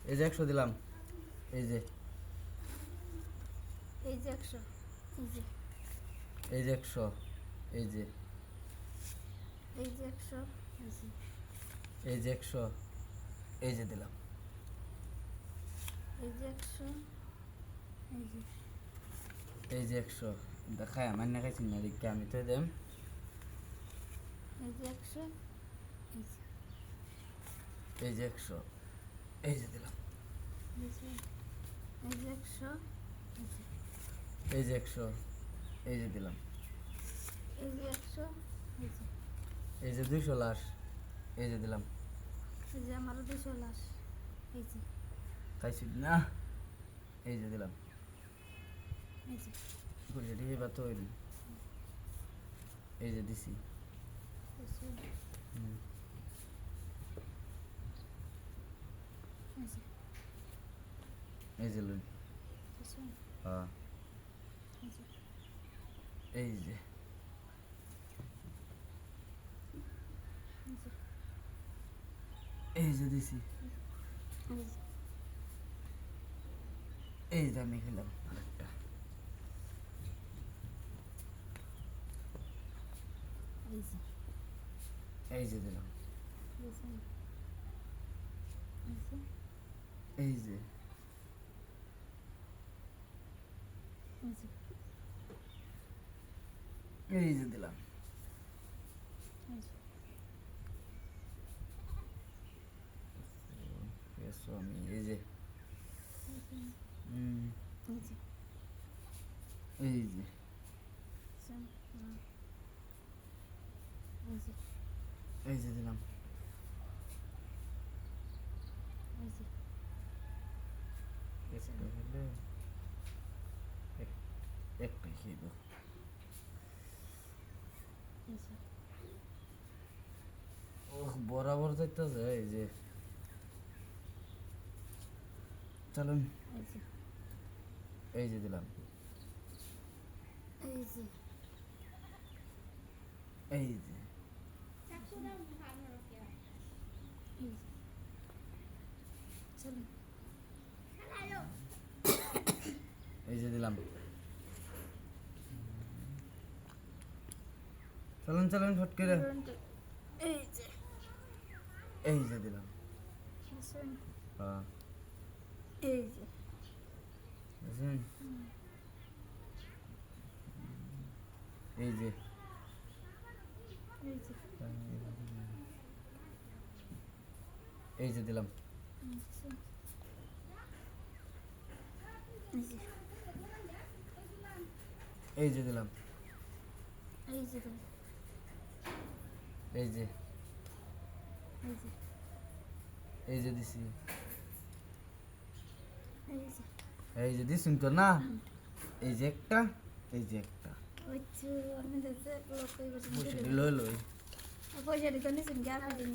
এই যে 100 দিলাম। এই যে এই যে 100 এই যে এই যে 100 এই যে এই যে 100 এই যে এই যে 100 এই যে দিলাম। এই যে 100 এই যে এই যে 100 দেখাই আমার না খাইছি না দেখে আমি তো দেম। এই যে 100 এই যে এই যে 100 এই যে দিলাম। এই যে 100 এই যে 100 এই যে দিলাম। এই যে 100 এই যে এই যে 200 লাশ এই যে দিলাম। এই যে আমারও 200 লাশ এই যে খাইছি না এই যে দিলাম। এই যে বুঝে দিয়ে বা তো এই যে দিছি। হুম। এই যে লই। হ্যাঁ এই যে এই যে দিছি। এই যে আমি খেলাম আরেকটা। এই যে দিলাম। এই যে এই যে দিলাম। আমি এই যে এই যে এই যে দিলাম। একটা খেয়ে দাও। বরাবর যাইতেছে এই যে চলুন। এই যে দিলাম। এই যে এই যে এই যে দিলাম। চলুন চলুন ফট করে। এই যে এই যে দিলাম। হ্যাঁ এই যে বুঝছেন? এই যে এই যে দিলাম। এই যে দিলাম। এই যে এই যে এই যে দিছি। এই যে দিছুন তো না। এই যে একটা এই যে একটা আমি দেখতে লোক লই লই পয়সা দিতে নিয়েছেন গ্যাপ দিন